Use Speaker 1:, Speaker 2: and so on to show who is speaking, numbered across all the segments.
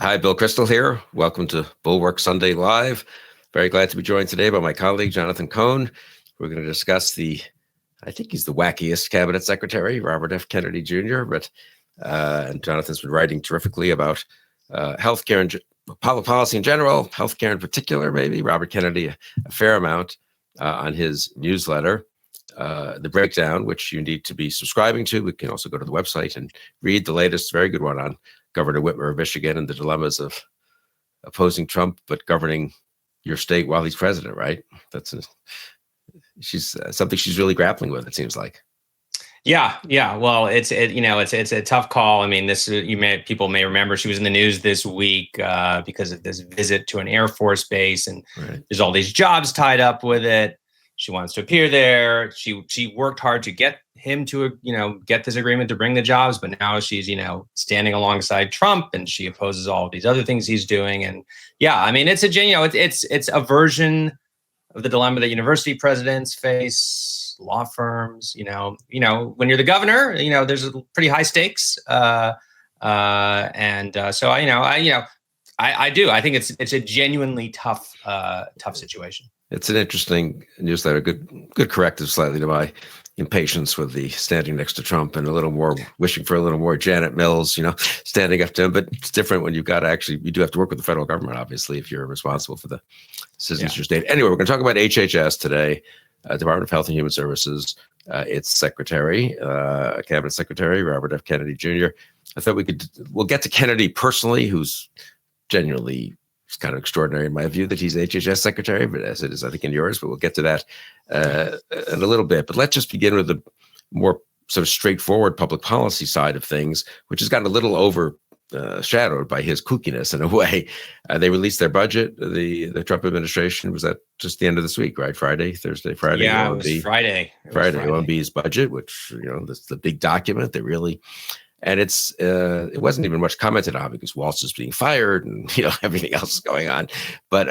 Speaker 1: Hi, Bill Kristol here. Welcome to Bulwark Sunday Live. Very glad to be joined today by my colleague, Jonathan Cohn. We're going to discuss I think he's the wackiest cabinet secretary, Robert F. Kennedy Jr., and Jonathan's been writing terrifically about healthcare and policy in general, healthcare in particular, maybe. Robert Kennedy, a fair amount on his newsletter. The breakdown, which you need to be subscribing to. We can also go to the website and read the latest, very good one on Governor Whitmer of Michigan and the dilemmas of opposing Trump, but governing your state while he's president, right? She's something she's really grappling with, it seems like.
Speaker 2: Yeah. Well, it's a tough call. I mean, people may remember she was in the news this week because of this visit to an Air Force base, and There's all these jobs tied up with it. She wants to appear there. She worked hard to get him to, get this agreement to bring the jobs, but now she's, standing alongside Trump, and she opposes all of these other things he's doing. And yeah, I mean, it's a version of the dilemma that university presidents face, law firms. When you're the governor, there's pretty high stakes. So I do. I think it's a genuinely tough situation.
Speaker 1: It's an interesting newsletter, good corrective slightly to my impatience with the standing next to Trump and a little more wishing for a little more Janet Mills, standing up to him. But it's different when you do have to work with the federal government, obviously, if you're responsible for the citizens of your state. Anyway, we're going to talk about HHS today, Department of Health and Human Services. Its secretary, cabinet secretary, Robert F. Kennedy Jr. I thought we'll get to Kennedy personally, who's genuinely it's kind of extraordinary in my view that he's HHS secretary, but as it is, I think, in yours, but we'll get to that in a little bit. But let's just begin with the more sort of straightforward public policy side of things, which has gotten a little overshadowed by his kookiness in a way. They released their budget, the Trump administration. Was that just the end of this week, right? Friday?
Speaker 2: Yeah, it was Friday.
Speaker 1: OMB's budget, which, that's the big document that really... And it wasn't even much commented on because Walsh is being fired and, everything else is going on. But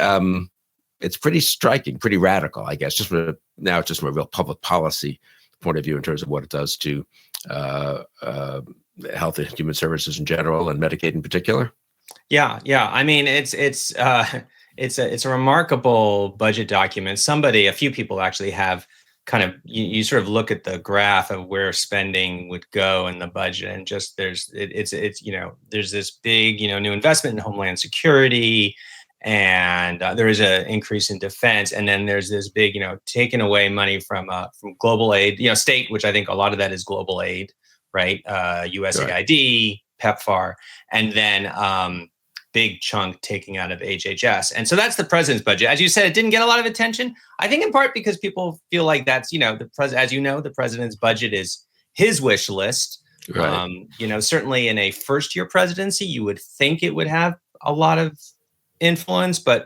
Speaker 1: it's pretty striking, pretty radical, I guess, just from a real public policy point of view in terms of what it does to health and human services in general and Medicaid in particular.
Speaker 2: Yeah. I mean, it's a remarkable budget document. A few people actually have kind of you sort of look at the graph of where spending would go in the budget, and just there's this big new investment in Homeland Security, and there is an increase in defense, and then there's this big taking away money from global aid, state, which I think a lot of that is global aid, right? USAID, PEPFAR, and then big chunk taking out of HHS. And so that's the president's budget. As you said, it didn't get a lot of attention. I think in part because people feel like that's, the president's budget is his wish list.
Speaker 1: Right.
Speaker 2: Certainly in a first year presidency, you would think it would have a lot of influence, but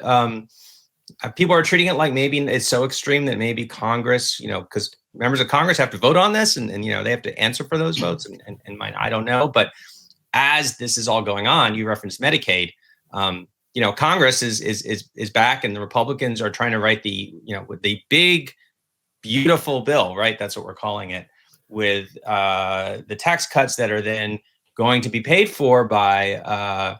Speaker 2: people are treating it like maybe it's so extreme that maybe Congress, because members of Congress have to vote on this and they have to answer for those votes and mine, I don't know. But as this is all going on, you referenced Medicaid. Congress is back, and the Republicans are trying to write with the big, beautiful bill, right? That's what we're calling it, with the tax cuts that are then going to be paid for by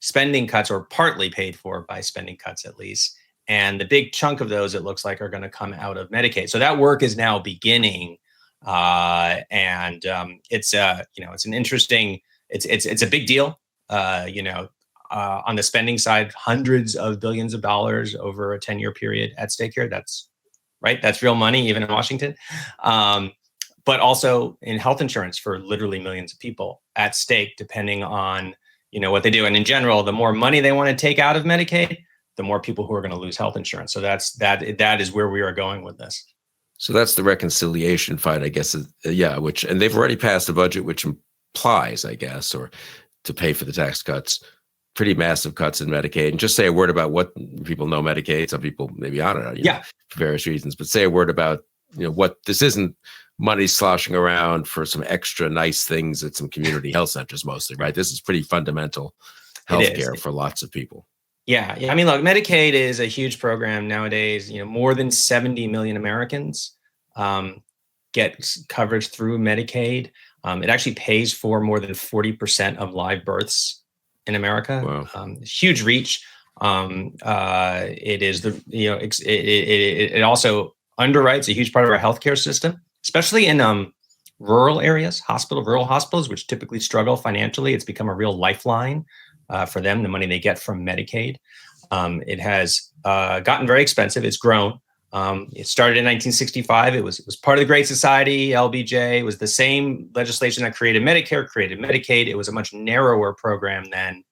Speaker 2: spending cuts, or partly paid for by spending cuts at least. And the big chunk of those, it looks like, are going to come out of Medicaid. So that work is now beginning, and it's an interesting. It's a big deal, on the spending side, hundreds of billions of dollars over a 10-year period at stake here. That's right. That's real money, even in Washington. But also in health insurance for literally millions of people at stake, depending on, what they do. And in general, the more money they want to take out of Medicaid, the more people who are going to lose health insurance. So that is where we are going with this.
Speaker 1: So that's the reconciliation fight, I guess. And they've already passed a budget, which implies, I guess, or to pay for the tax cuts, pretty massive cuts in Medicaid. And just say a word about what people know Medicaid. Some people maybe on it, for various reasons, but say a word about, what this isn't money sloshing around for some extra nice things at some community health centers mostly, right? This is pretty fundamental healthcare for lots of people.
Speaker 2: Yeah. I mean, look, Medicaid is a huge program nowadays. More than 70 million Americans get coverage through Medicaid. It actually pays for more than 40% of live births in America.
Speaker 1: Wow.
Speaker 2: Huge reach. It is it also underwrites a huge part of our healthcare system, especially in rural areas, rural hospitals, which typically struggle financially. It's become a real lifeline for them, the money they get from Medicaid. It has gotten very expensive. It's grown. It started in 1965. It was part of the Great Society, LBJ. It was the same legislation that created Medicare, created Medicaid. It was a much narrower program then.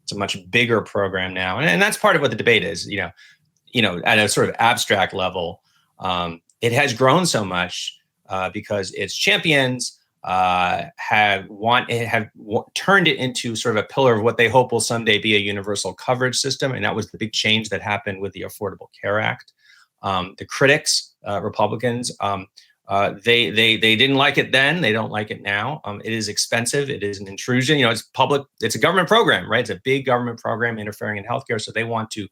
Speaker 2: It's a much bigger program now. And that's part of what the debate is, at a sort of abstract level. It has grown so much because its champions have turned it into sort of a pillar of what they hope will someday be a universal coverage system. And that was the big change that happened with the Affordable Care Act. The critics, Republicans, they didn't like it then. They don't like it now. It is expensive. It is an intrusion. It's public. It's a government program, right? It's a big government program interfering in healthcare. So they want to,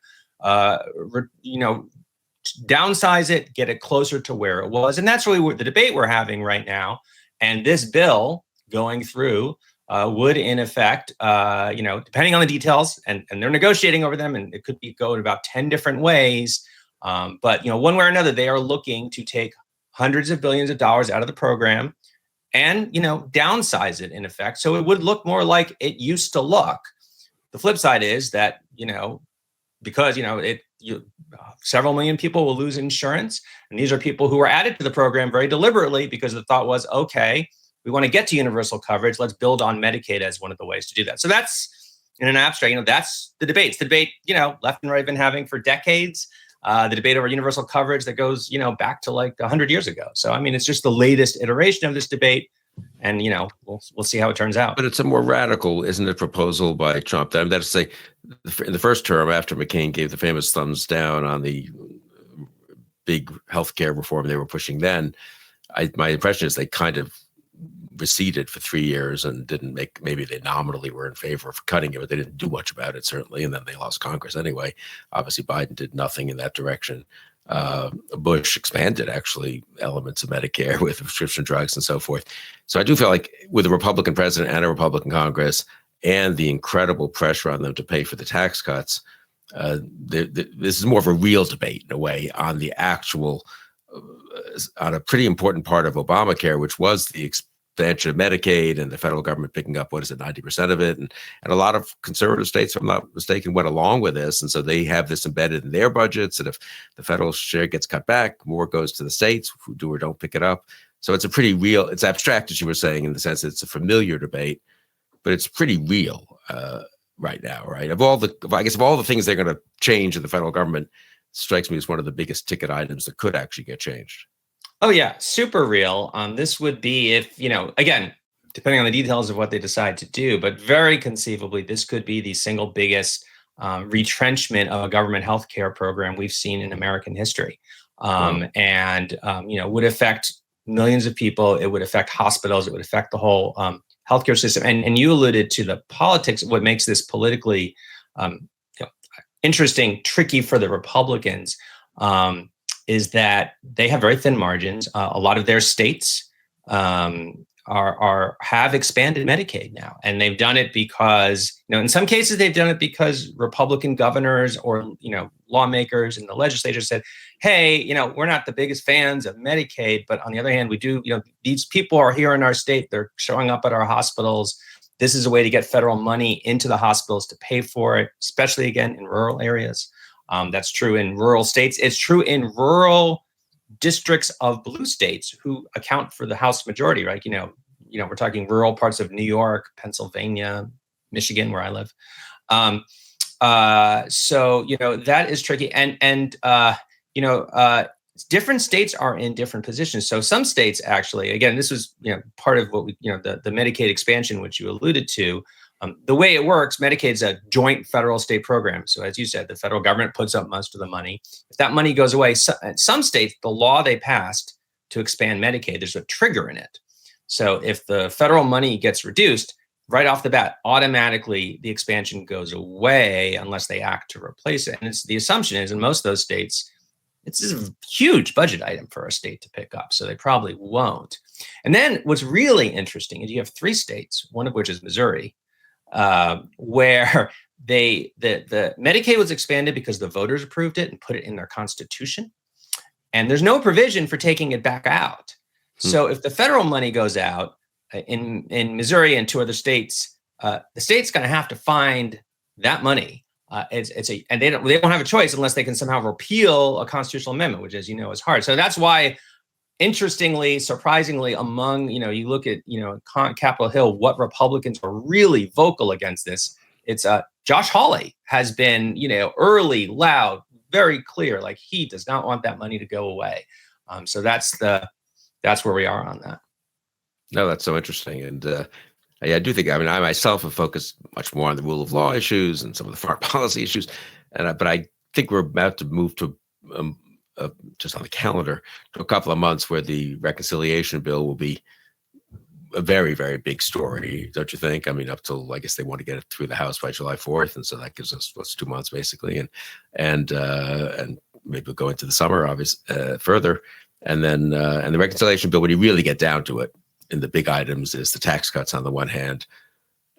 Speaker 2: downsize it, get it closer to where it was. And that's really the debate we're having right now. And this bill going through would, in effect, depending on the details, and they're negotiating over them, and it could go in about 10 different ways. But one way or another, they are looking to take hundreds of billions of dollars out of the program and downsize it, in effect, so it would look more like it used to look. The flip side is that because several million people will lose insurance, and these are people who were added to the program very deliberately because the thought was, okay, we want to get to universal coverage. Let's build on Medicaid as one of the ways to do that. So that's, in an abstract, that's the debate. It's the debate, left and right have been having for decades. The debate over universal coverage that goes, back to like 100 years ago. So, it's just the latest iteration of this debate, and, we'll see how it turns out.
Speaker 1: But it's a more radical, isn't it, proposal by Trump? That is to say, in the first term, after McCain gave the famous thumbs down on the big healthcare reform they were pushing then, my impression is they kind of receded for 3 years and maybe they nominally were in favor of cutting it, but they didn't do much about it, certainly. And then they lost Congress anyway. Obviously, Biden did nothing in that direction. Bush expanded, actually, elements of Medicare with prescription drugs and so forth. So I do feel like with a Republican president and a Republican Congress and the incredible pressure on them to pay for the tax cuts, this is more of a real debate, in a way, on the actual, on a pretty important part of Obamacare, which was the expansion of Medicaid and the federal government picking up, 90% of it. And a lot of conservative states, if I'm not mistaken, went along with this. And so they have this embedded in their budgets. And if the federal share gets cut back, more goes to the states who do or don't pick it up. So it's a pretty real, it's abstract, as you were saying, in the sense that it's a familiar debate, but it's pretty real right now, right? Of all the things they're going to change in the federal government, strikes me as one of the biggest ticket items that could actually get changed.
Speaker 2: Oh, yeah, super real. This would be if, again, depending on the details of what they decide to do, but very conceivably, this could be the single biggest retrenchment of a government healthcare program we've seen in American history. And would affect millions of people. It would affect hospitals. It would affect the whole healthcare system. And you alluded to the politics. What makes this politically interesting, tricky for the Republicans, is that they have very thin margins. A lot of their states have expanded Medicaid now, and they've done it because, in some cases they've done it because Republican governors or lawmakers in the legislature said, hey, we're not the biggest fans of Medicaid, but on the other hand, we do, these people are here in our state, they're showing up at our hospitals. This is a way to get federal money into the hospitals to pay for it, especially again in rural areas. That's true in rural states. It's true in rural districts of blue states who account for the House majority, right? We're talking rural parts of New York, Pennsylvania, Michigan, where I live. So that is tricky, and different states are in different positions. So some states actually, again, this was part of what we the Medicaid expansion, which you alluded to. The way it works, Medicaid's a joint federal state program. So as you said, the federal government puts up most of the money. If that money goes away, some states, the law they passed to expand Medicaid, there's a trigger in it. So if the federal money gets reduced, right off the bat, automatically the expansion goes away unless they act to replace it. And the assumption is in most of those states, it's a huge budget item for a state to pick up. So they probably won't. And then what's really interesting is you have 3 states, one of which is Missouri, where the Medicaid was expanded because the voters approved it and put it in their constitution. And there's no provision for taking it back out. So if the federal money goes out in Missouri and 2 other states, the state's going to have to find that money. And they don't have a choice unless they can somehow repeal a constitutional amendment, which, as you know, is hard. So that's why, interestingly, surprisingly, among, you look at, Capitol Hill, what Republicans are really vocal against this. It's Josh Hawley has been, early, loud, very clear, like he does not want that money to go away. So that's where we are on that.
Speaker 1: No, that's so interesting. And I do think, I myself have focused much more on the rule of law issues and some of the foreign policy issues. But I think we're about to move to, just on the calendar, to a couple of months where the reconciliation bill will be a very, very big story, don't you think? Up till, I guess they want to get it through the House by July 4th. And so that gives us, 2 months basically. And maybe we'll go into the summer, obviously, further. And then, and the reconciliation bill, when you really get down to it, in the big items, is the tax cuts on the one hand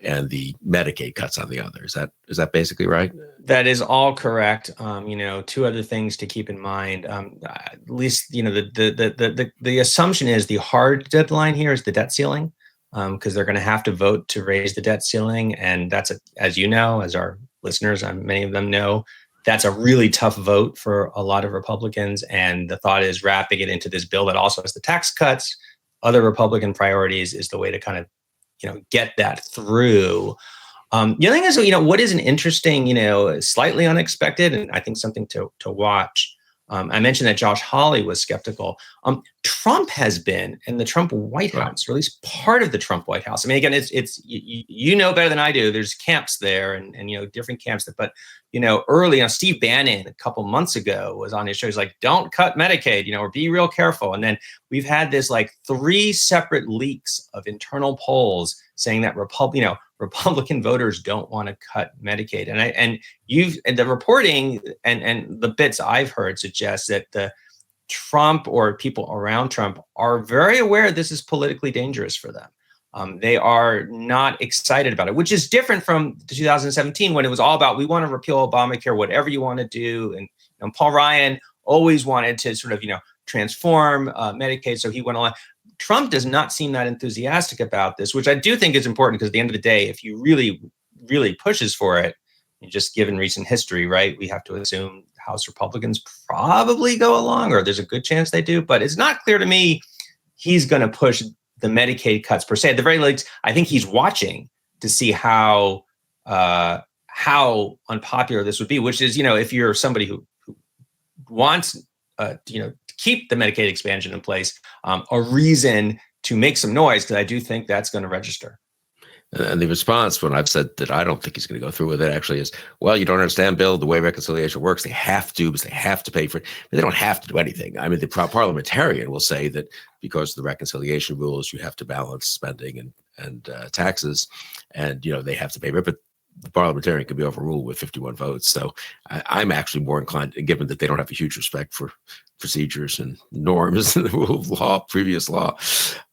Speaker 1: and the Medicaid cuts on the other. Is that basically right?
Speaker 2: That is all correct. 2 other things to keep in mind. At least, the assumption is the hard deadline here is the debt ceiling, because they're going to have to vote to raise the debt ceiling. And that's, as you know, as our listeners, many of them know, that's a really tough vote for a lot of Republicans. And the thought is wrapping it into this bill that also has the tax cuts, other Republican priorities, is the way to kind of, get that through. The other thing is, what is an interesting, slightly unexpected, and I think something to watch. I mentioned that Josh Hawley was skeptical. Trump has been in the Trump White House, or at least part of the Trump White House. Again, it's you know better than I do. There's camps there, and different camps. But early, Steve Bannon a couple months ago was on his show. He's like, "Don't cut Medicaid, or be real careful." And then we've had this 3 separate leaks of internal polls saying that Republican voters don't want to cut Medicaid. And the reporting and the bits I've heard suggest that the Trump or people around Trump are very aware this is politically dangerous for them. They are not excited about it, which is different from 2017 when it was all about, we want to repeal Obamacare, whatever you want to do. And Paul Ryan always wanted to sort of, transform Medicaid. So he went on. Trump does not seem that enthusiastic about this, which I do think is important, because at the end of the day, if you really, really pushes for it, and just given recent history, right, we have to assume House Republicans probably go along, or there's a good chance they do. But it's not clear to me he's going to push the Medicaid cuts per se. At the very least, I think he's watching to see how unpopular this would be. Which is, if you're somebody who wants, to keep the Medicaid expansion in place, a reason to make some noise, because I do think that's going to register.
Speaker 1: And the response, when I've said that I don't think he's going to go through with it, actually is, well, you don't understand, Bill, the way reconciliation works. They have to, because they have to pay for it. But they don't have to do anything. The parliamentarian will say that because of the reconciliation rules, you have to balance spending and taxes, and they have to pay for it. But the parliamentarian can be overruled with 51 votes. So I'm actually more inclined, given that they don't have a huge respect for procedures and norms and the rule of law, previous law.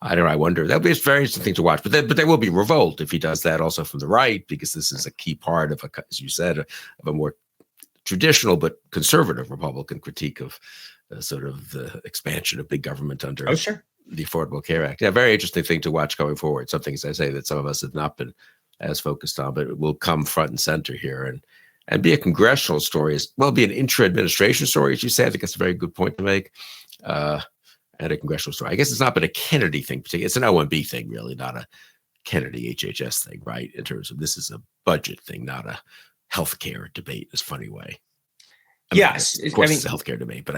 Speaker 1: I wonder. That'll be a very interesting thing to watch. But there will be revolt if he does that also from the right, because this is a key part of, as you said, of a more traditional but conservative Republican critique of sort of the expansion of big government under the Affordable Care Act. Yeah, very interesting thing to watch going forward. Something, as I say, that some of us have not been as focused on, but it will come front and center here and be a congressional story, as well, be an intra-administration story, as you say. I think that's a very good point to make, and a congressional story. I guess it's not been a Kennedy thing, particularly. It's an OMB thing, really, not a Kennedy HHS thing, right? In terms of, this is a budget thing, not a healthcare debate in a funny way.
Speaker 2: Yes.
Speaker 1: Of course, it's a healthcare debate, but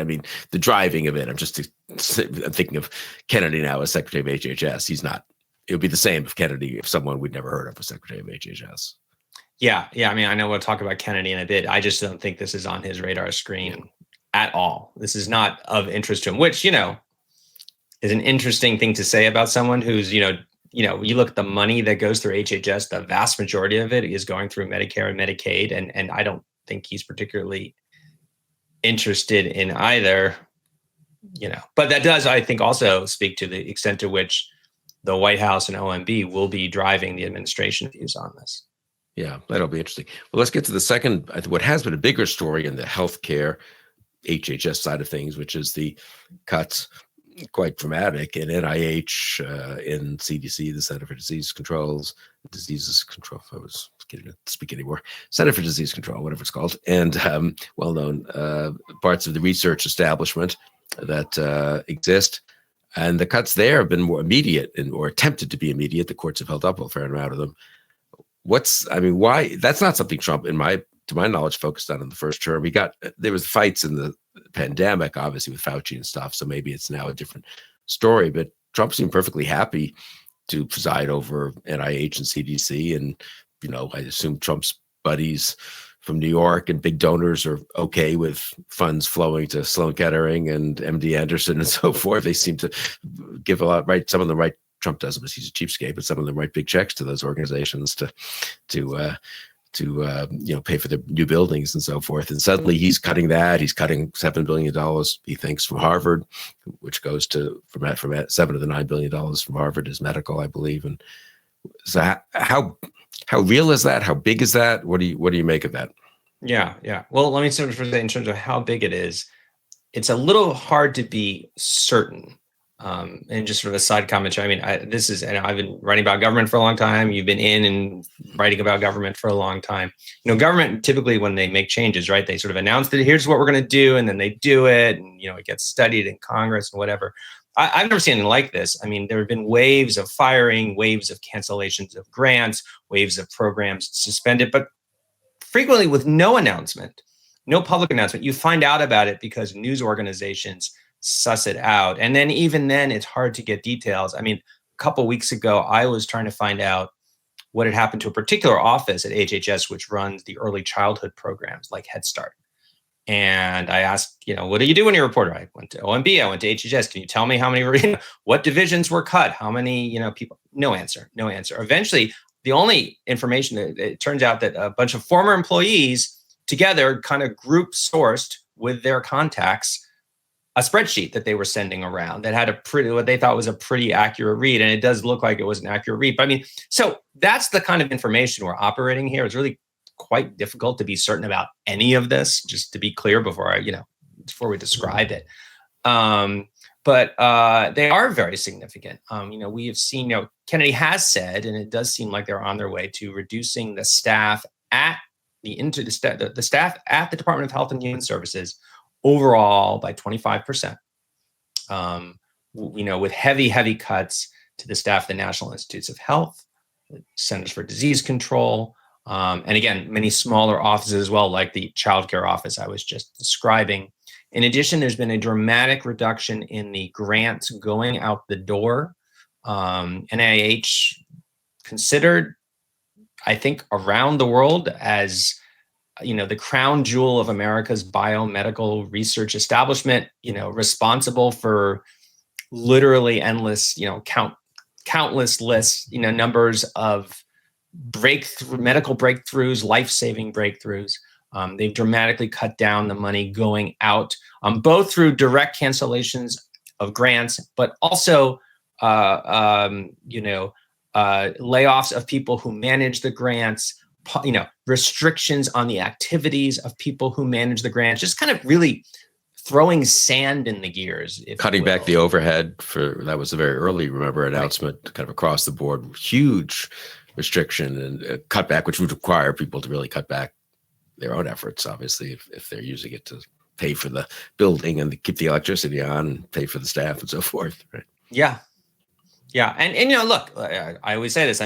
Speaker 1: the driving of it, I'm thinking of Kennedy now as Secretary of HHS. He's not. It would be the same if someone we'd never heard of was Secretary of HHS. Yeah.
Speaker 2: I know we'll talk about Kennedy in a bit. I just don't think this is on his radar screen at all. This is not of interest to him, which, is an interesting thing to say about someone who's, you look at the money that goes through HHS, the vast majority of it is going through Medicare and Medicaid. And I don't think he's particularly interested in either, but that does, I think, also speak to the extent to which the White House and OMB will be driving the administration views on this.
Speaker 1: Yeah, that'll be interesting. Well, let's get to the second, what has been a bigger story in the healthcare HHS side of things, which is the cuts, quite dramatic, in NIH, in CDC, the Center for Diseases Control. I was getting to speak anymore. Center for Disease Control, whatever it's called, and well-known parts of the research establishment that exist. And the cuts there have been more immediate or attempted to be immediate. The courts have held up a fair amount of them. Why? That's not something Trump, to my knowledge, focused on in the first term. There was fights in the pandemic, obviously, with Fauci and stuff. So maybe it's now a different story, but Trump seemed perfectly happy to preside over NIH and CDC. And, I assume Trump's buddies from New York and big donors are okay with funds flowing to Sloan Kettering and MD Anderson and so forth. They seem to give a lot, right? Some of them write, Trump doesn't, because he's a cheapskate, but some of them write big checks to those organizations to pay for the new buildings and so forth. And suddenly he's cutting that. He's cutting $7 billion, he thinks, from Harvard, which goes to from $7 of the $9 billion from Harvard is medical, I believe. And so how real is that? How big is that? What do you make of that?
Speaker 2: Yeah. Well, let me sort of say, in terms of how big it is, it's a little hard to be certain. And just sort of a side commentary. I've been writing about government for a long time. You've been in and writing about government for a long time. Government typically, when they make changes, right, they sort of announce that here's what we're going to do, and then they do it, and it gets studied in Congress and whatever. I've never seen anything like this. There have been waves of firing, waves of cancellations of grants, waves of programs suspended, but frequently with no announcement, no public announcement. You find out about it because news organizations suss it out. And then even then, it's hard to get details. A couple of weeks ago, I was trying to find out what had happened to a particular office at HHS, which runs the early childhood programs like Head Start. And I asked, what do you do when you're a reporter? I went to OMB, I went to HHS. Can you tell me how many, what divisions were cut? How many, people? No answer. Eventually, the only information, it turns out that a bunch of former employees together kind of group sourced with their contacts a spreadsheet that they were sending around that had what they thought was a pretty accurate read. And it does look like it was an accurate read. But so that's the kind of information we're operating here. It's really quite difficult to be certain about any of this, just to be clear before we describe it. But they are very significant. We have seen, Kennedy has said, and it does seem like they're on their way to reducing the staff at the staff at the Department of Health and Human Services overall by 25%, with heavy cuts to the staff of the National Institutes of Health, the Centers for Disease Control, and again, many smaller offices as well, like the childcare office I was just describing. In addition, there's been a dramatic reduction in the grants going out the door. NIH considered, I think, around the world as the crown jewel of America's biomedical research establishment, responsible for literally endless, countless lists, numbers of medical breakthroughs, life-saving breakthroughs. They've dramatically cut down the money going out, both through direct cancellations of grants, but also, layoffs of people who manage the grants, restrictions on the activities of people who manage the grants, just kind of really throwing sand in the gears.
Speaker 1: Cutting back the overhead that was a very early, announcement, right, kind of across the board, huge restriction and cutback, which would require people to really cut back their own efforts, obviously, if they're using it to pay for the building and keep the electricity on and pay for the staff and so forth. Right?
Speaker 2: Yeah. And look, I always say this,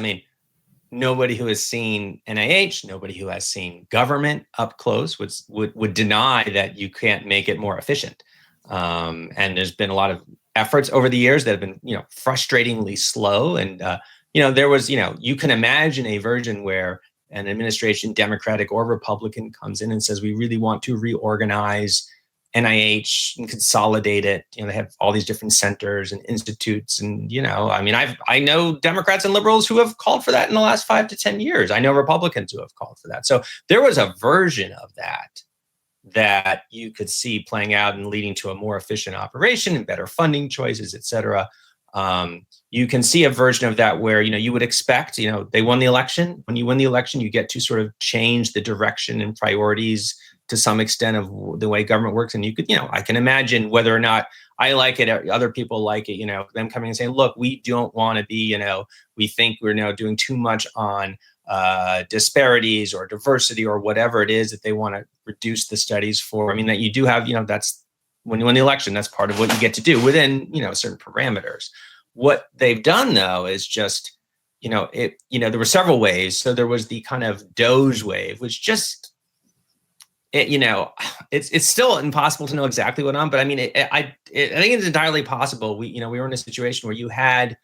Speaker 2: nobody who has seen NIH, nobody who has seen government up close would deny that you can't make it more efficient. And there's been a lot of efforts over the years that have been, frustratingly slow. And, there was, you can imagine a version where an administration, Democratic or Republican, comes in and says, we really want to reorganize NIH and consolidate it. They have all these different centers and institutes. And, I know Democrats and liberals who have called for that in the last 5 to 10 years. I know Republicans who have called for that. So there was a version of that you could see playing out and leading to a more efficient operation and better funding choices, et cetera. You can see a version of that where, you would expect, they won the election. When you win the election, you get to sort of change the direction and priorities to some extent of the way government works. And you could, I can imagine whether or not I like it, other people like it, them coming and saying, look, we don't want to be, we think we're now doing too much on disparities or diversity or whatever it is that they want to reduce the studies for. I mean, that you do have, that's when you win the election, that's part of what you get to do within, certain parameters. What they've done though is just, there were several waves. So there was the kind of Doge wave, which just, it's still impossible to know exactly what on, but I mean, I think it's entirely possible. We were in a situation where you had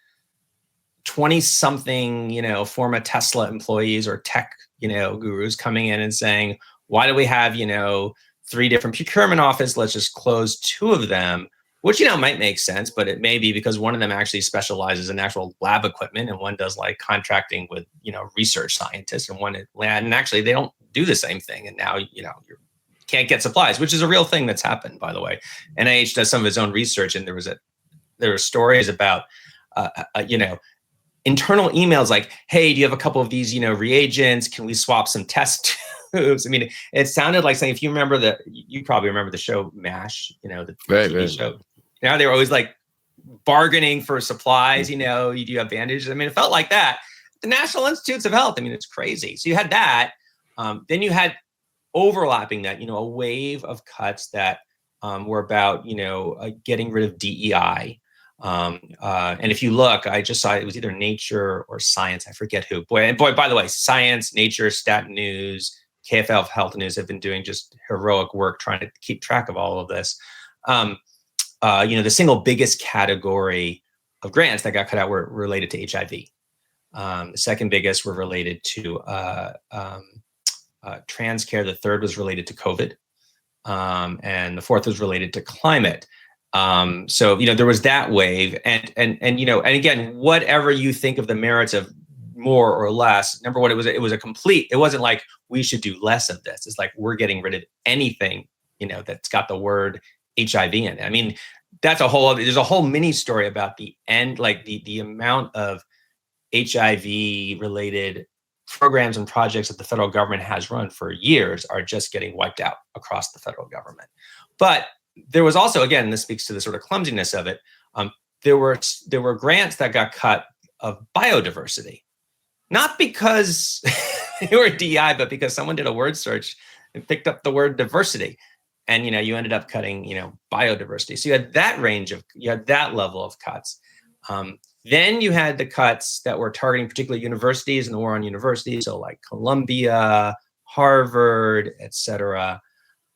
Speaker 2: 20 something, former Tesla employees or tech, gurus coming in and saying, why do we have, 3 different procurement offices? Let's just close 2 of them, which, might make sense, but it may be because one of them actually specializes in actual lab equipment and one does like contracting with, research scientists, and actually they don't do the same thing. And now, you can't get supplies, which is a real thing that's happened, by the way. NIH does some of its own research, and there were stories about, internal emails like, hey, do you have a couple of these, reagents? Can we swap some test tubes? I mean, it sounded like saying, if you remember you probably remember the show MASH, the TV show. They were always like bargaining for supplies, you do have bandages. I mean, it felt like that. The National Institutes of Health, I mean, it's crazy. So you had that. Then you had overlapping that, a wave of cuts that were about, getting rid of DEI. And if you look, I just saw it was either Nature or Science. I forget who. Boy, by the way, Science, Nature, Stat News, KFL Health News have been doing just heroic work trying to keep track of all of this. The single biggest category of grants that got cut out were related to HIV. The second biggest were related to trans care. The third was related to COVID. And the fourth was related to climate. So, there was that wave and again, whatever you think of the merits of more or less, number one, it was a complete, it wasn't like we should do less of this. It's like, we're getting rid of anything, that's got the word HIV in it. I mean, there's a whole mini story about the end, like the amount of HIV related programs and projects that the federal government has run for years are just getting wiped out across the federal government. But there was also, again, this speaks to the sort of clumsiness of it. There were grants that got cut of biodiversity, not because they were DEI, but because someone did a word search and picked up the word diversity, and you ended up cutting biodiversity. So you had that level of cuts. Then you had the cuts that were targeting particular universities and the war on universities, so like Columbia, Harvard, et cetera.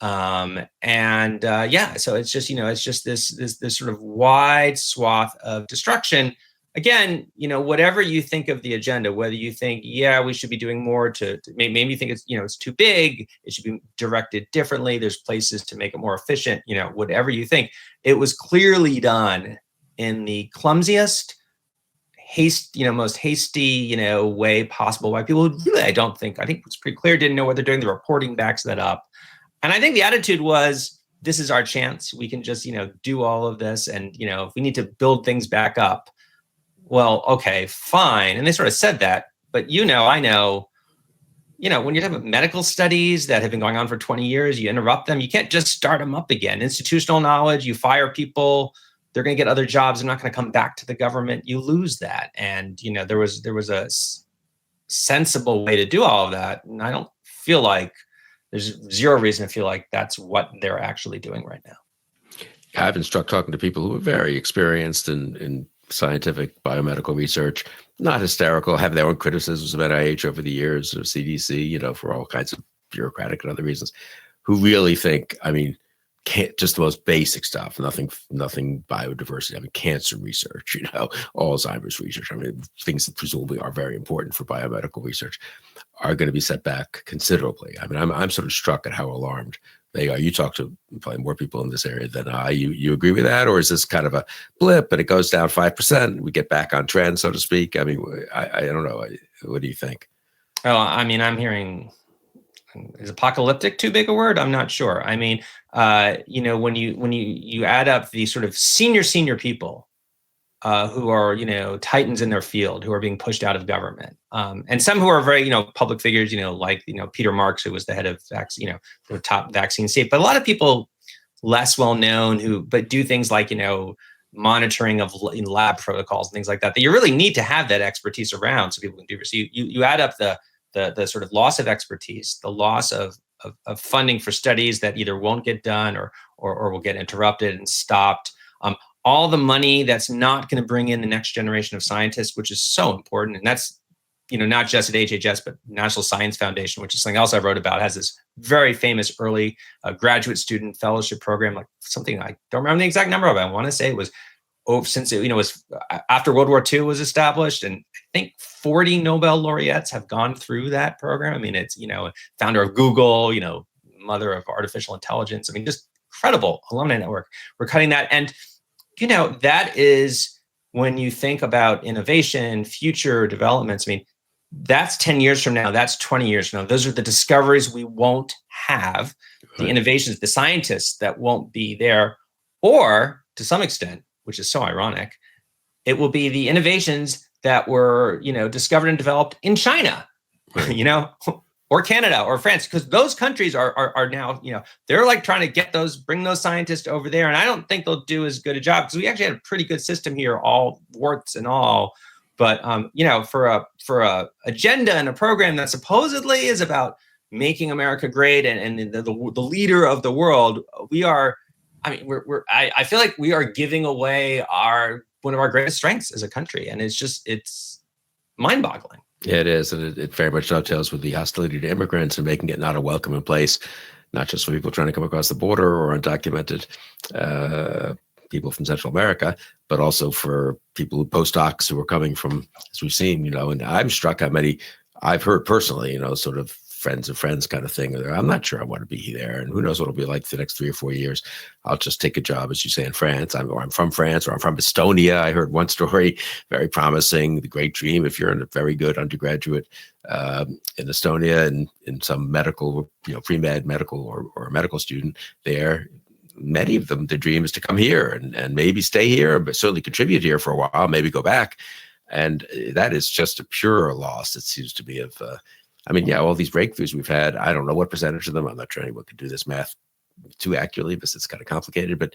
Speaker 2: So it's just this sort of wide swath of destruction. Again, whatever you think of the agenda, whether you think, we should be doing more to maybe you think it's too big, it should be directed differently, there's places to make it more efficient, whatever you think, it was clearly done in the clumsiest, most hasty, way possible by people who really, I think it's pretty clear, didn't know what they're doing. The reporting backs that up. And I think the attitude was, this is our chance. We can just, do all of this. And, if we need to build things back up, well, okay, fine. And they sort of said that, but I know, when you have medical studies that have been going on for 20 years, you interrupt them. You can't just start them up again. Institutional knowledge, you fire people, they're going to get other jobs. They're not going to come back to the government. You lose that. And, there was a sensible way to do all of that. And I don't feel like there's zero reason to feel like that's what they're actually doing right now.
Speaker 1: I've been struck talking to people who are very experienced in scientific biomedical research, not hysterical, have their own criticisms of NIH over the years, or CDC, for all kinds of bureaucratic and other reasons, who really think, can't just the most basic stuff, nothing biodiversity, cancer research, Alzheimer's research, things that presumably are very important for biomedical research, are going to be set back considerably. I'm sort of struck at how alarmed they are. You talk to probably more people in this area than I. You agree with that, or is this kind of a blip and it goes down 5%? We get back on trend, so to speak. I don't know. What do you think?
Speaker 2: Oh, I'm hearing. Is apocalyptic too big a word? I'm not sure. When you add up the sort of senior people who are, titans in their field, who are being pushed out of government. And some who are very, public figures, like, Peter Marks, who was the head of the top vaccine state. But a lot of people less well known but do things like, monitoring of lab protocols and things like that you really need to have that expertise around so people can do this. So you add up the sort of loss of expertise, the loss of funding for studies that either won't get done or will get interrupted and stopped. All the money that's not going to bring in the next generation of scientists, which is so important. And that's, not just at HHS, but National Science Foundation, which is something else I wrote about, has this very famous early graduate student fellowship program, like something I don't remember the exact number of it. I want to say it was since it, was after World War II was established, and I think 40 Nobel laureates have gone through that program. I mean, it's, founder of Google, mother of artificial intelligence. I mean, just incredible alumni network. We're cutting that. And, that is when you think about innovation, future developments. I mean, that's 10 years from now. That's 20 years from now. Those are the discoveries we won't have, the innovations, the scientists that won't be there, or to some extent, which is so ironic, it will be the innovations that were, discovered and developed in China, or Canada or France, because those countries are now, they're like trying to bring those scientists over there. And I don't think they'll do as good a job, because we actually had a pretty good system here, all warts and all. But, for a agenda and a program that supposedly is about making America great and the leader of the world, I feel like we are giving away one of our greatest strengths as a country. And it's mind-boggling.
Speaker 1: Yeah, it is. And it very much dovetails with the hostility to immigrants and making it not a welcoming place, not just for people trying to come across the border or undocumented people from Central America, but also for people, postdocs who are coming from, as we've seen, and I'm struck how many I've heard personally, sort of friends of friends kind of thing. I'm not sure I want to be there, and who knows what it'll be like for the next 3 or 4 years. I'll just take a job, as you say, in France. I'm from France, or I'm from Estonia. I heard one story, very promising, the great dream if you're in a very good undergraduate in Estonia and in some medical, pre-med medical or a medical student there. Many of them, the dream is to come here and maybe stay here, but certainly contribute here for a while, maybe go back. And that is just a pure loss, it seems to be, of all these breakthroughs we've had. I don't know what percentage of them, I'm not sure anyone can do this math too accurately because it's kind of complicated, but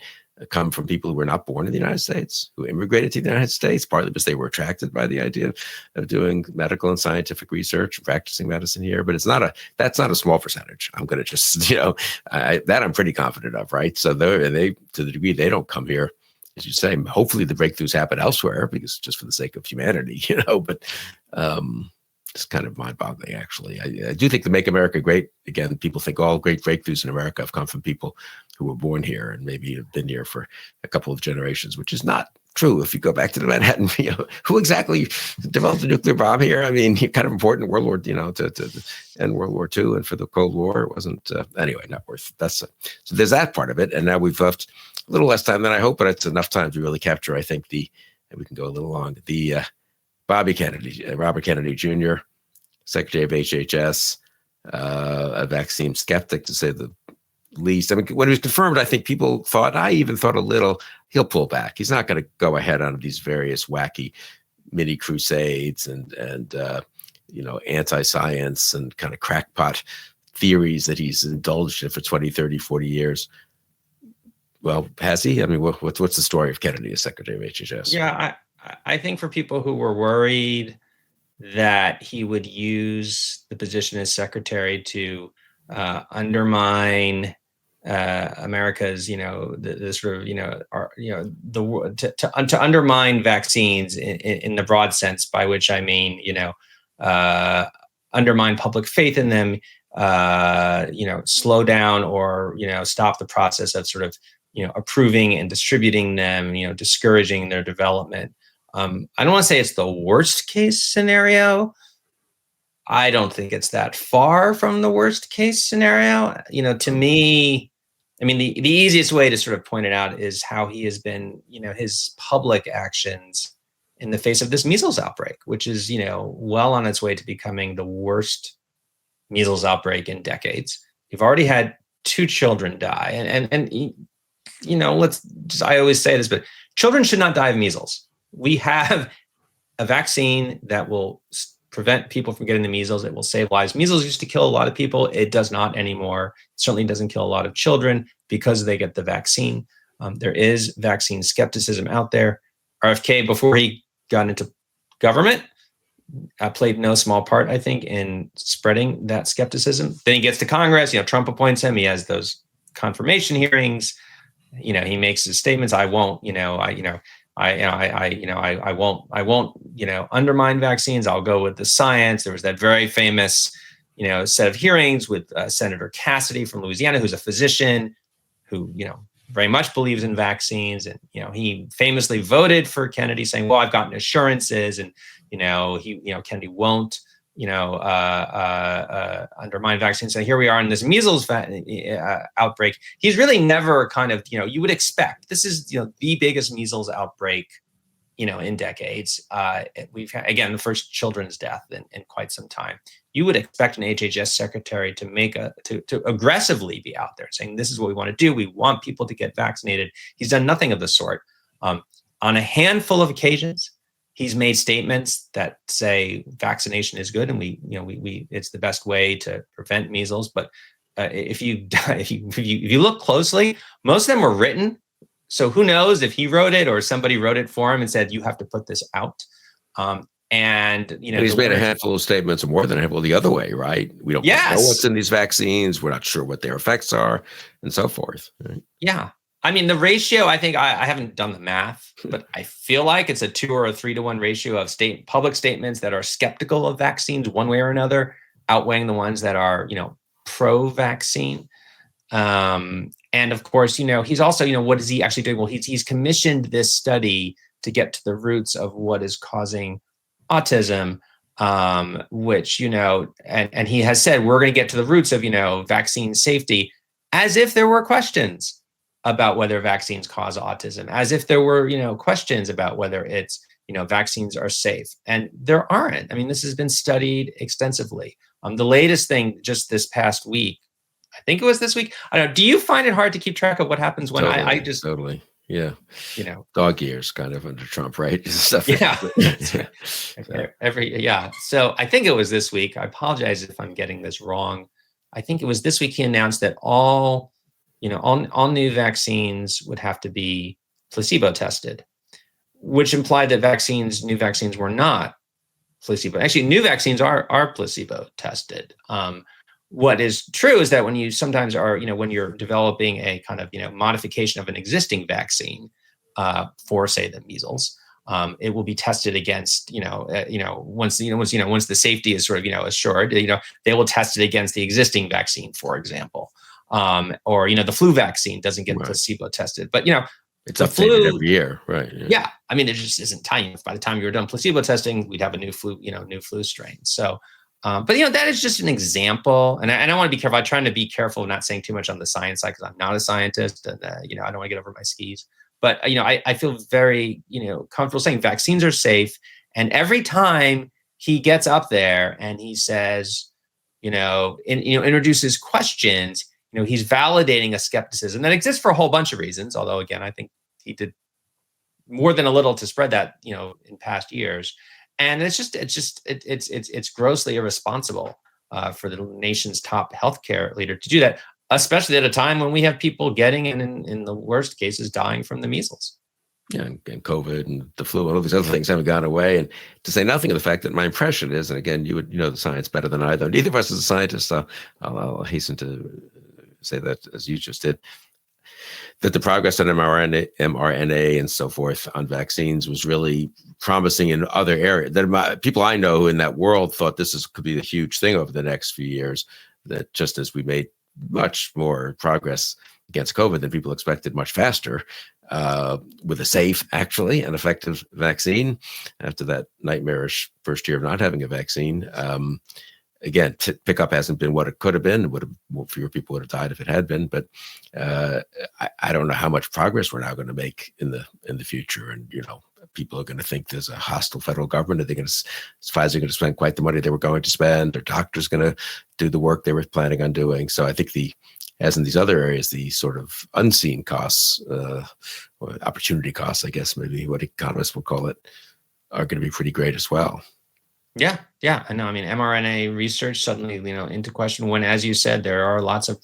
Speaker 1: come from people who were not born in the United States, who immigrated to the United States, partly because they were attracted by the idea of doing medical and scientific research, practicing medicine here. But that's not a small percentage. I'm going to just, that I'm pretty confident of, right? So they, to the degree they don't come here, as you say, hopefully the breakthroughs happen elsewhere, because just for the sake of humanity, but it's kind of mind-boggling, actually. I do think to make America great, again, people think all great breakthroughs in America have come from people who were born here and maybe have been here for a couple of generations, which is not true. If you go back to the Manhattan, who exactly developed the nuclear bomb here? I mean, kind of important World War, to end World War II, and for the Cold War, it wasn't, anyway, not worth. So there's that part of it. And now we've left a little less time than I hope, but it's enough time to really capture, I think, and we can go a little long, Robert Kennedy Jr., Secretary of HHS, a vaccine skeptic, to say the least. I mean, when it was confirmed, I think people thought, I even thought a little, he'll pull back. He's not going to go ahead on these various wacky mini crusades and anti-science and kind of crackpot theories that he's indulged in for 20, 30, 40 years. Well, has he? I mean, what's the story of Kennedy as Secretary of HHS?
Speaker 2: Yeah, I think for people who were worried that he would use the position as secretary to undermine America's, the sort of, to undermine vaccines in the broad sense, by which I mean, undermine public faith in them, slow down or, stop the process of sort of, approving and distributing them, discouraging their development. I don't want to say it's the worst case scenario. I don't think it's that far from the worst case scenario. To me, I mean, the easiest way to sort of point it out is how he has been, his public actions in the face of this measles outbreak, which is, well on its way to becoming the worst measles outbreak in decades. You've already had 2 children die. And I always say this, but children should not die of measles. we have a vaccine that will prevent people from getting the measles. It will save lives. Measles used to kill a lot of people. It does not anymore. It certainly doesn't kill a lot of children because they get the vaccine. There is vaccine skepticism out there. RFK, before he got into government, played no small part, I think, in spreading that skepticism. Then he gets to Congress. Trump appoints him. He has those confirmation hearings. He makes his statements. I won't. I won't, undermine vaccines. I'll go with the science. There was that very famous, set of hearings with Senator Cassidy from Louisiana, who's a physician who, very much believes in vaccines. And, he famously voted for Kennedy saying, well, I've gotten assurances and, Kennedy won't, undermine vaccines. And here we are in this measles outbreak. He's really never kind of, you would expect, this is, the biggest measles outbreak, in decades. We've had, again, the first children's death in quite some time. You would expect an HHS secretary to aggressively be out there saying, this is what we want to do. We want people to get vaccinated. He's done nothing of the sort. On a handful of occasions, he's made statements that say vaccination is good and we it's the best way to prevent measles. But if you look closely, most of them were written. So who knows if he wrote it or somebody wrote it for him and said, you have to put this out. And
Speaker 1: he's made a handful of statements, more than a handful the other way, right? We don't know what's in these vaccines. We're not sure what their effects are and so forth. Right?
Speaker 2: Yeah. I mean, the ratio, I think I haven't done the math, but I feel like it's a 2 or a 3 to 1 ratio of public statements that are skeptical of vaccines one way or another, outweighing the ones that are, pro-vaccine. And of course, he's also, what is he actually doing? Well, he's commissioned this study to get to the roots of what is causing autism, which, and he has said, we're going to get to the roots of, vaccine safety, as if there were questions about whether vaccines cause autism, as if there were, questions about whether it's, vaccines are safe. And there aren't. I mean, this has been studied extensively. The latest thing just this past week, I think it was this week. I don't know. Do you find it hard to keep track of what happens when
Speaker 1: totally. Yeah. Dog years kind of under Trump, right? Stuff.
Speaker 2: Yeah. So I think it was this week. I apologize if I'm getting this wrong. I think it was this week he announced that all new vaccines would have to be placebo tested, which implied that new vaccines were not placebo. Actually, new vaccines are placebo tested. What is true is that when you sometimes are, when you're developing a kind of, modification of an existing vaccine for, say, the measles, it will be tested against, once the safety is sort of, assured, they will test it against the existing vaccine, for example. Or, the flu vaccine doesn't get placebo tested, but,
Speaker 1: it's updated every year, right?
Speaker 2: Yeah. I mean, it just isn't time. By the time you're done placebo testing, we'd have a new flu strain. So, but that is just an example, and I want to be careful. I'm trying to be careful of not saying too much on the science side because I'm not a scientist, and I don't want to get over my skis. But I feel very comfortable saying vaccines are safe. And every time he gets up there and he says, introduces questions, he's validating a skepticism that exists for a whole bunch of reasons. Although again, I think he did more than a little to spread that in past years. And it's grossly irresponsible for the nation's top healthcare leader to do that, especially at a time when we have people getting in the worst cases dying from the measles.
Speaker 1: Yeah, and COVID and the flu and all these other things haven't gone away. And to say nothing of the fact that my impression is, and again, you would know the science better than I, though neither of us is a scientist, so I'll hasten to say that, as you just did, that the progress on mRNA and so forth on vaccines was really promising in other areas. That people I know in that world thought could be a huge thing over the next few years, that just as we made much more progress against COVID than people expected, much faster, with a safe, actually, and effective vaccine after that nightmarish first year of not having a vaccine. Again, pickup hasn't been what it could have been. Fewer people would have died if it had been. But I don't know how much progress we're now going to make in the future. And people are going to think there's a hostile federal government. Are they going to Pfizer going to spend quite the money they were going to spend? Are doctors going to do the work they were planning on doing? So I think the as in these other areas, the sort of unseen costs, or opportunity costs, I guess, maybe what economists would call it, are going to be pretty great as well.
Speaker 2: Yeah, I know. I mean, mRNA research suddenly, into question when, as you said, there are lots of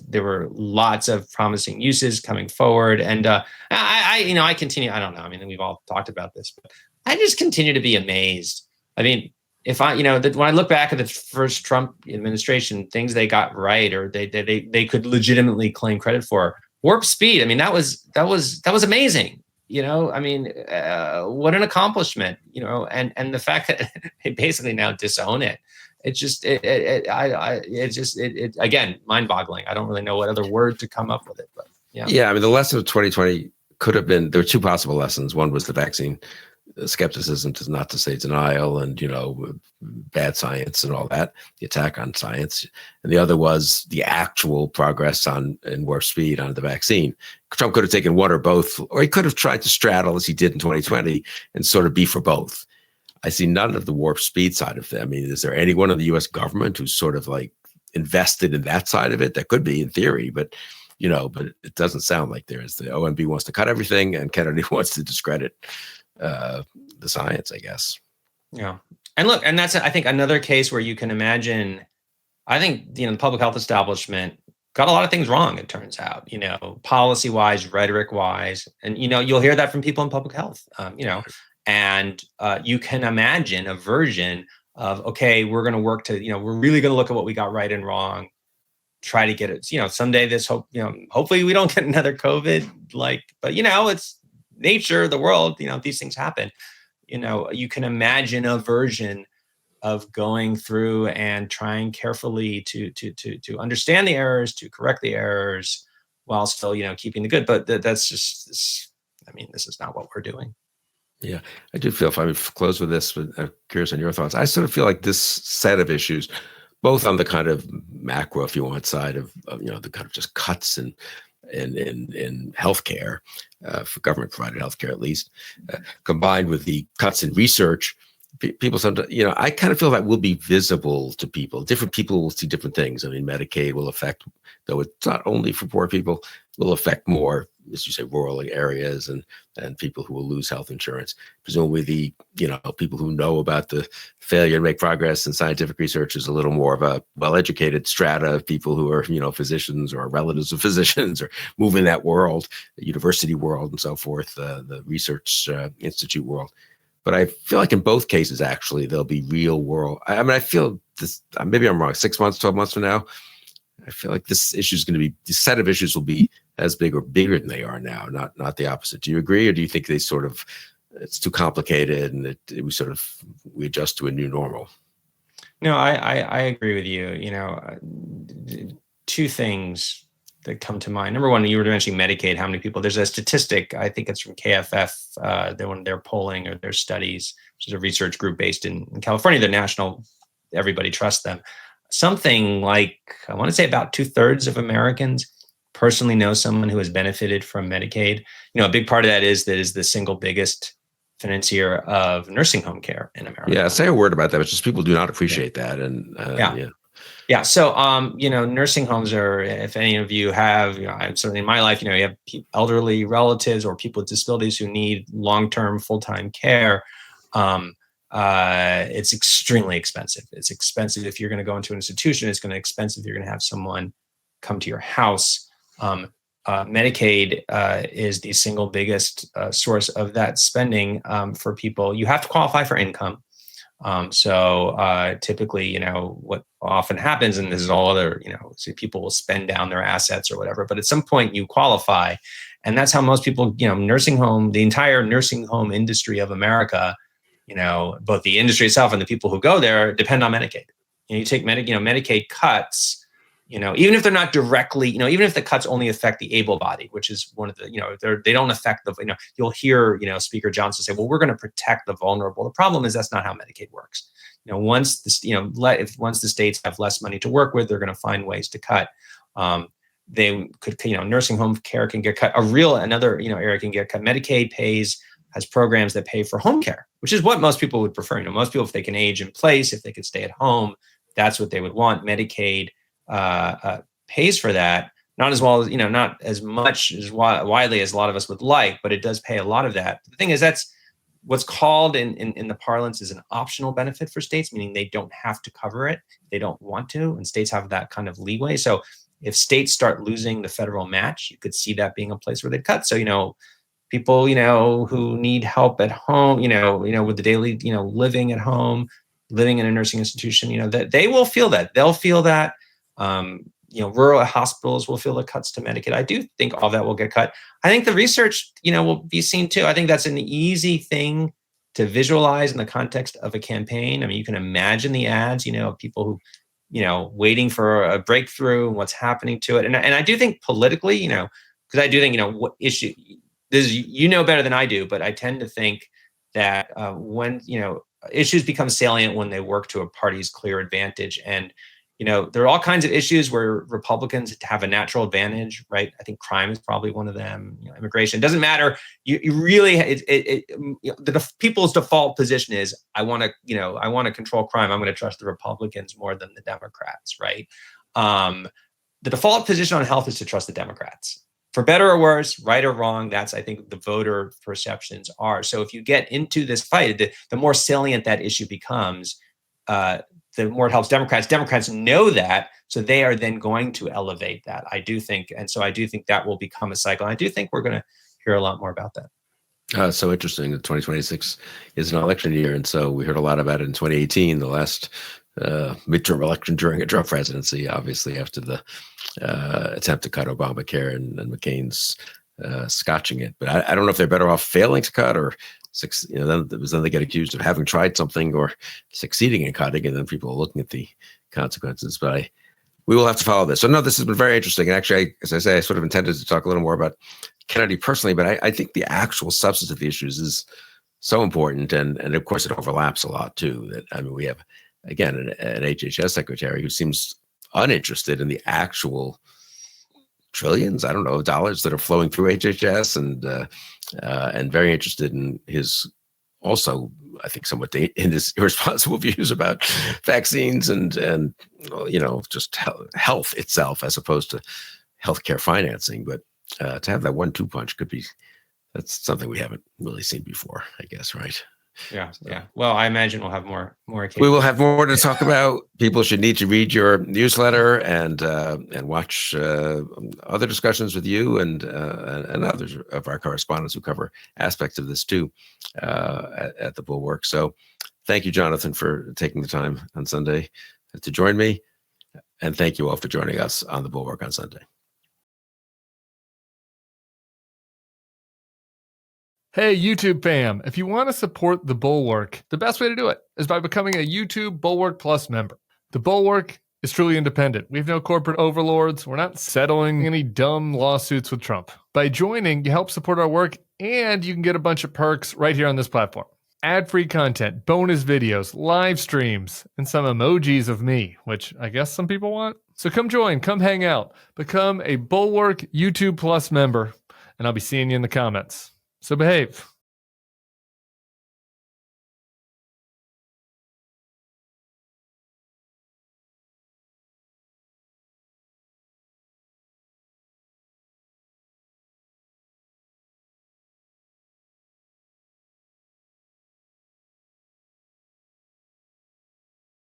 Speaker 2: there were lots of promising uses coming forward, and I continue. I don't know. I mean, we've all talked about this, but I just continue to be amazed. I mean, if I, when I look back at the first Trump administration, things they got right, or they could legitimately claim credit for, warp speed. I mean, that was amazing. I mean, what an accomplishment, and the fact that they basically now disown it. It's just, again, mind boggling. I don't really know what other word to come up with it, but yeah.
Speaker 1: Yeah. I mean, the lesson of 2020 could have been, there were two possible lessons. One was the vaccine skepticism, not to say denial, and, bad science and all that, the attack on science. And the other was the actual progress in warp speed on the vaccine. Trump could have taken one or both, or he could have tried to straddle, as he did in 2020, and sort of be for both. I see none of the warp speed side of it. I mean, is there anyone in the U.S. government who's sort of like invested in that side of it? That could be in theory, but it doesn't sound like there is. The OMB wants to cut everything, and Kennedy wants to discredit the science, I guess.
Speaker 2: Yeah. And look, and that's, I think, another case where you can imagine, I think, the public health establishment got a lot of things wrong, it turns out, policy wise, rhetoric wise. And, you'll hear that from people in public health, and you can imagine a version of, okay, we're going to work to, we're really going to look at what we got right and wrong, try to get it, someday hopefully we don't get another COVID, but it's nature, the world, these things happen. You can imagine a version of going through and trying carefully to understand the errors, to correct the errors, while still, keeping the good. But that's just this. I mean, this is not what we're doing.
Speaker 1: Yeah, I do feel, if I close with this, but I'm curious on your thoughts. I sort of feel like this set of issues, both on the kind of macro, if you want, side of the kind of just cuts in healthcare, for government provided healthcare at least, combined with the cuts in research, people sometimes, I kind of feel that will be visible to people. Different people will see different things. I mean, Medicaid will affect, though it's not only for poor people, will affect more, as you say, rural areas and people who will lose health insurance. Presumably the, people who know about the failure to make progress in scientific research is a little more of a well-educated strata of people who are, physicians or relatives of physicians or move in that world, the university world and so forth, the research institute world. But I feel like in both cases, actually, there'll be real world. I mean, I feel this, maybe I'm wrong, 6 months, 12 months from now, I feel like this issue is going to be, the set of issues will be as big or bigger than they are now, not the opposite. Do you agree, or do you think they sort of, it's too complicated and we adjust to a new normal?
Speaker 2: No, I agree with you. Two things that come to mind. Number one, you were mentioning Medicaid, how many people, there's a statistic, I think it's from KFF, when they're polling or their studies, which is a research group based in California, they're national, everybody trusts them. Something like, I want to say about 2/3 of Americans personally know someone who has benefited from Medicaid. A big part of that is the single biggest financier of nursing home care in America.
Speaker 1: Yeah, say a word about that. It's just people do not appreciate that. And
Speaker 2: yeah. So, nursing homes are, if any of you have, certainly in my life, you have elderly relatives or people with disabilities who need long-term full-time care. It's extremely expensive. It's expensive if you're going to go into an institution. It's going to be expensive if you're going to have someone come to your house. Medicaid is the single biggest source of that spending for people. You have to qualify for income. So typically, what often happens, and this is all other, so people will spend down their assets or whatever, but at some point you qualify. And that's how most people, nursing home, the entire nursing home industry of America, both the industry itself and the people who go there depend on Medicaid. You take Medicaid cuts, even if they're not directly, even if the cuts only affect the able-bodied, which is one of the, they don't affect the, you'll hear, Speaker Johnson say, well, we're going to protect the vulnerable. The problem is that's not how Medicaid works. Once the states have less money to work with, they're going to find ways to cut. They could, nursing home care can get cut. Another area can get cut. Medicaid has programs that pay for home care, which is what most people would prefer. Most people, if they can age in place, if they can stay at home, that's what they would want. Medicaid pays for that. Not as well as, not as much as widely as a lot of us would like, but it does pay a lot of that. The thing is, that's what's called in the parlance is an optional benefit for states, meaning they don't have to cover it. They don't want to, and states have that kind of leeway. So if states start losing the federal match, you could see that being a place where they cut. So, people, who need help at home, with the daily, living at home, living in a nursing institution, that they will feel that. They'll feel that. Rural hospitals will feel the cuts to Medicaid. I do think all that will get cut. I think the research, will be seen too. I think that's an easy thing to visualize in the context of a campaign. I mean, you can imagine the ads, people who, waiting for a breakthrough and what's happening to it. And I do think politically, because I do think, what issue this is, better than I do, but I tend to think that when, issues become salient when they work to a party's clear advantage. And there are all kinds of issues where Republicans have a natural advantage, right? I think crime is probably one of them. Immigration, doesn't matter. You really, the people's default position is, I want to control crime. I'm going to trust the Republicans more than the Democrats, right? The default position on health is to trust the Democrats. For better or worse, right or wrong, that's, I think, the voter perceptions are. So if you get into this fight, the more salient that issue becomes, the more it helps Democrats. Democrats know that, so they are then going to elevate that, I do think. And so I do think that will become a cycle. I do think we're going to hear a lot more about that.
Speaker 1: So interesting that 2026 is an election year. And so we heard a lot about it in 2018, the last midterm election during a Trump presidency, obviously after the attempt to cut Obamacare and McCain's scotching it. But I don't know if they're better off failing to cut or then they get accused of having tried something or succeeding in cutting, and then people are looking at the consequences. But we will have to follow this. So no, this has been very interesting. And actually, as I say, I sort of intended to talk a little more about Kennedy personally, but I think the actual substance of the issues is so important. And of course, it overlaps a lot too. We have, again, an HHS secretary who seems uninterested in the actual trillions, I don't know, dollars that are flowing through HHS, and very interested in his also, I think, somewhat in his irresponsible views about vaccines and just health itself as opposed to healthcare financing. But to have that 1-2 punch that's something we haven't really seen before, I guess, right?
Speaker 2: Yeah. Well, I imagine we'll have more occasions.
Speaker 1: We will have more to talk about. People should need to read your newsletter and watch other discussions with you and others of our correspondents who cover aspects of this too at the Bulwark. So thank you, Jonathan, for taking the time on Sunday to join me. And thank you all for joining us on the Bulwark on Sunday.
Speaker 3: Hey, YouTube fam, if you want to support the Bulwark, the best way to do it is by becoming a YouTube Bulwark Plus member. The Bulwark is truly independent. We have no corporate overlords. We're not settling any dumb lawsuits with Trump. By joining, you help support our work, and you can get a bunch of perks right here on this platform. Ad-free content, bonus videos, live streams, and some emojis of me, which I guess some people want. So come join, come hang out, become a Bulwark YouTube Plus member, and I'll be seeing you in the comments. So behave.